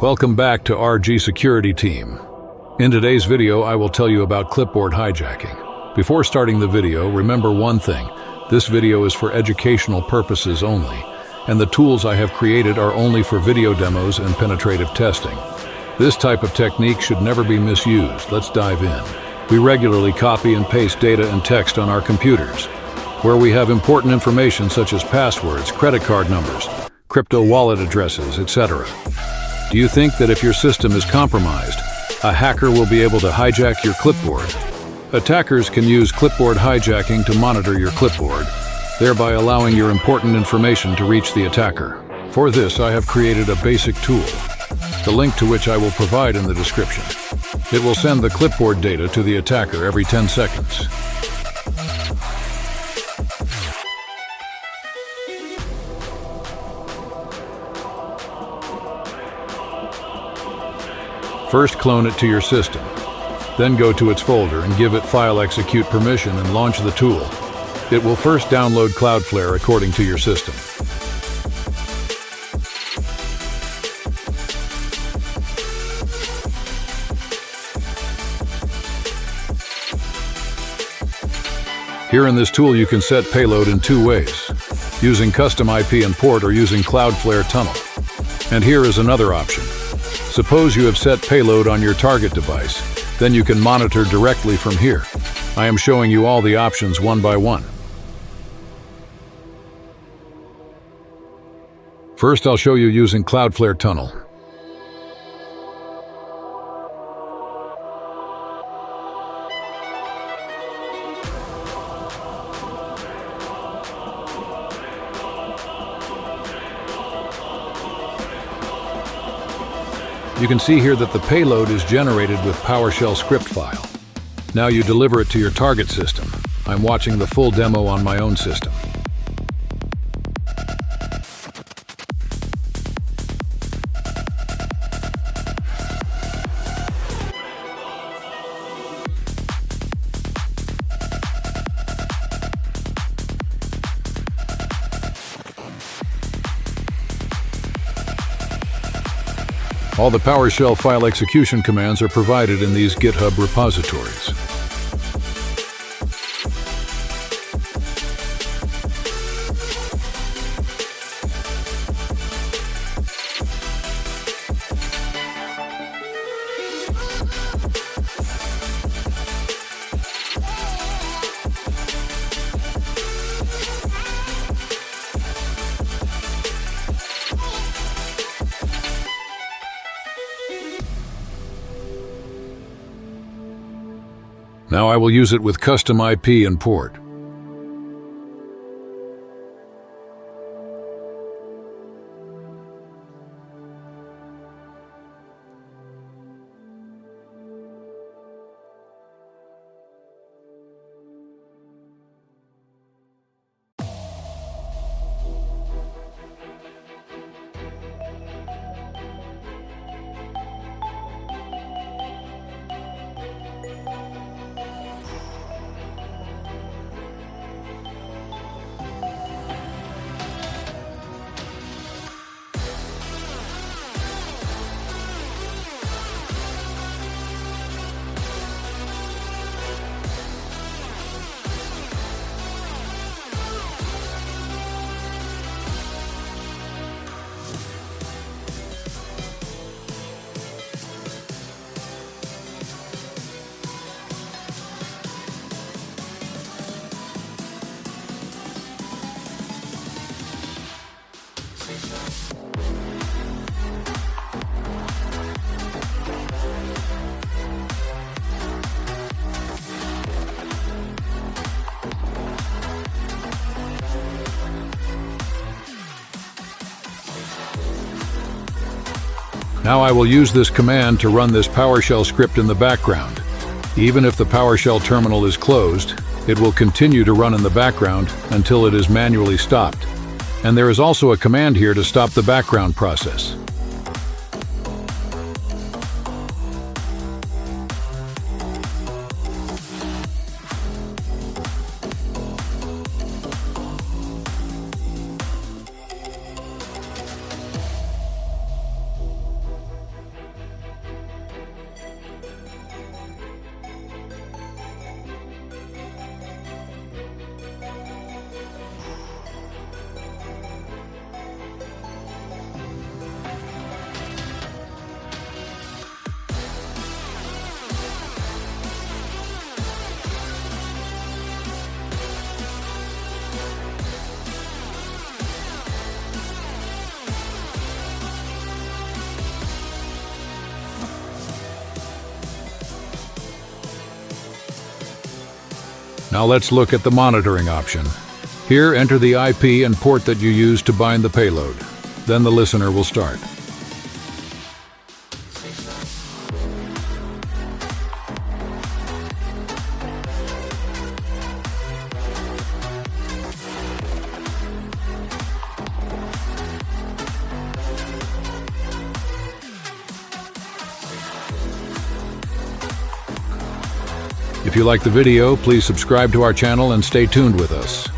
Welcome back to RG Security Team. In today's video, I will tell you about clipboard hijacking. Before starting the video, remember one thing. This video is for educational purposes only, and the tools I have created are only for video demos and penetrative testing. This type of technique should never be misused. Let's dive in. We regularly copy and paste data and text on our computers, where we have important information such as passwords, credit card numbers, crypto wallet addresses, etc. Do you think that if your system is compromised, a hacker will be able to hijack your clipboard? Attackers can use clipboard hijacking to monitor your clipboard, thereby allowing your important information to reach the attacker. For this, I have created a basic tool, the link to which I will provide in the description. It will send the clipboard data to the attacker every 10 seconds. First, clone it to your system. Then go to its folder and give it file execute permission and launch the tool. It will first download Cloudflare according to your system. Here in this tool you can set payload in two ways, using custom IP and port or using Cloudflare tunnel. And here is another option. Suppose you have set payload on your target device, then you can monitor directly from here. I am showing you all the options one by one. First, I'll show you using Cloudflare tunnel. You can see here that the payload is generated with PowerShell script file. Now you deliver it to your target system. I'm watching the full demo on my own system. All the PowerShell file execution commands are provided in these GitHub repositories. Now I will use it with custom IP and port. Now I will use this command to run this PowerShell script in the background. Even if the PowerShell terminal is closed, it will continue to run in the background until it is manually stopped. And there is also a command here to stop the background process. Now let's look at the monitoring option. Here, enter the IP and port that you use to bind the payload. Then the listener will start. If you like the video, please subscribe to our channel and stay tuned with us.